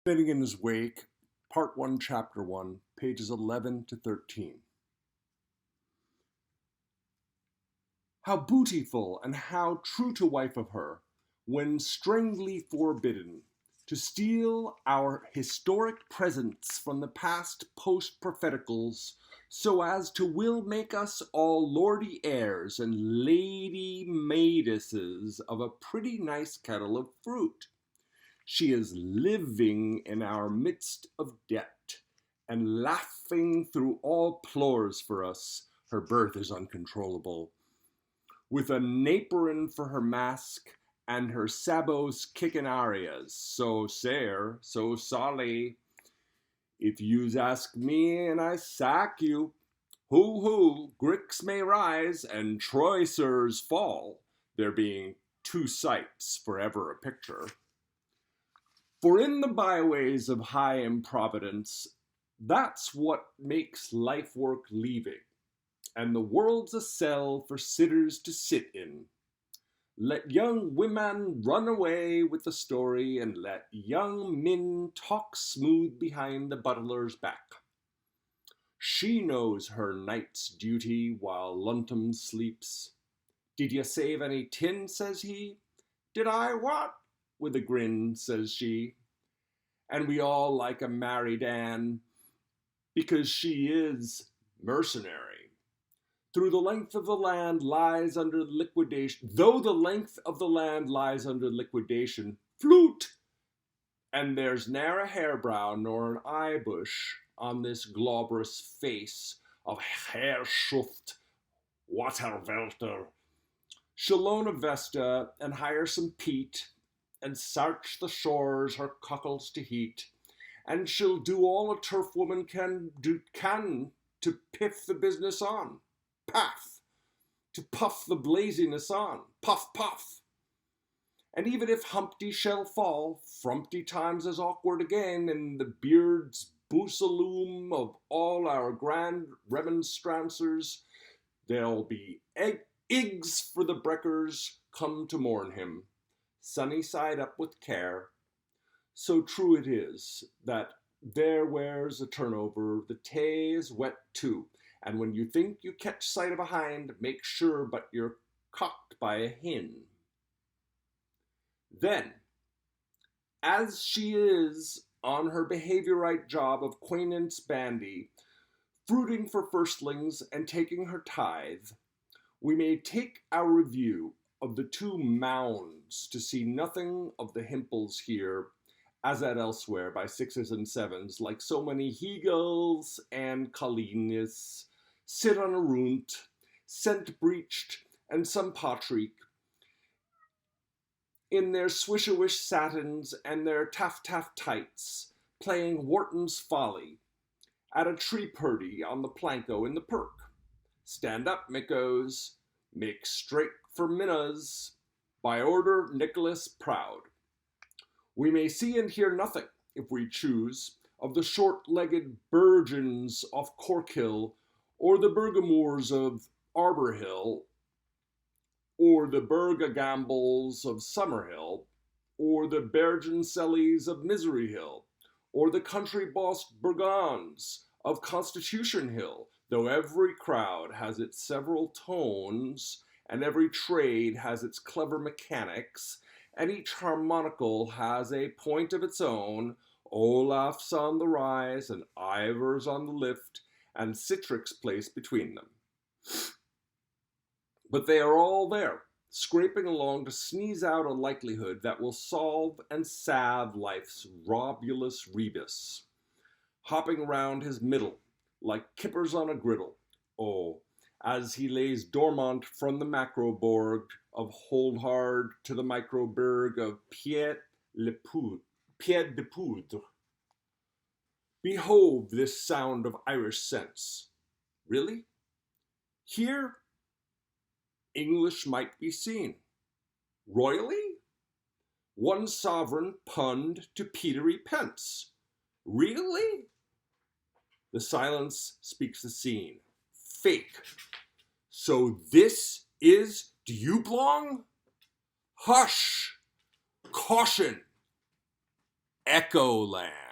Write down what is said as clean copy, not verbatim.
Finnegans Wake, Part 1, Chapter 1, pages 11 to 13. How bootiful and how true to wife of her, when strangely forbidden, to steal our historic presents from the past post-propheticals, so as to will make us all lordy heirs and lady maidesses of a pretty nice kettle of fruit. She is living in our midst of debt, and laughing through all plours for us. Her birth is uncontrollable. With a naperin for her mask, and her sabots kickin' arias, so sair, so solly. If yous ask me, and I sack you, hoo, Gricks may rise, and Troysirs fall, there being two sights for ever a picture. For in the byways of high improvidence, that's what makes life work leaving, and the world's a cell for sitters to sit in. Let young women run away with the story, and let young min talk smooth behind the butler's back. She knows her night's duty while Luntum sleeps. Did ye save any tin, says he. Did I what? With a grin, says she. And we all like a married Anne, because she is mercenary. Though the length of the land lies under liquidation, flute, and there's ne'er a hairbrow nor an eyebush on this glabrous face of Herrschaft Waterwelter. She'll loan a Vesta and hire some peat, and search the shores her cockles to heat, and she'll do all a turf woman can to piff the business on, paff, to puff the blaziness on, puff, puff. And even if Humpty shall fall, Frumpty times as awkward again, in the beard's bousaloom of all our grand remonstrancers, there'll be eggs for the breckers come to mourn him, sunny side up with care. So true it is that there wears a turnover, the tay is wet too, and when you think you catch sight of a hind, make sure but you're cocked by a hin. Then, as she is on her behaviorite job of quaintance bandy, fruiting for firstlings and taking her tithe, we may take our review of the two mounds to see nothing of the himples here, as at elsewhere by sixes and sevens, like so many Hegels and Collinis, sit on a runt, scent breeched, and some Patrick, in their swish-a-wish satins and their taff-taff tights, playing Wharton's Folly at a tree purdy on the planko in the perk. Stand up, Mickos, make straight for Minnas, by order Nicholas Proud. We may see and hear nothing, if we choose, of the short-legged Burgeons of Corkhill, or the Bergamoors of Arborhill, or the Bergagambles of Summerhill, or the Bergensellies of Misery Hill, or the country-bossed Burgons of Constitution Hill, though every crowd has its several tones, and every trade has its clever mechanics, and each harmonical has a point of its own, Olaf's on the rise, and Ivor's on the lift, and Citric's place between them. But they are all there, scraping along to sneeze out a likelihood that will solve and salve life's robulus rebus, hopping round his middle, like kippers on a griddle, as he lays dormant from the macroborg of Holdhard to the microberg of Pied de Poudre. Behold this sound of Irish sense. Really? Here, English might be seen. Royally? One sovereign punned to petery pence. Really? The silence speaks the scene. Fake. So this is Dublong? Hush! Caution! Echoland.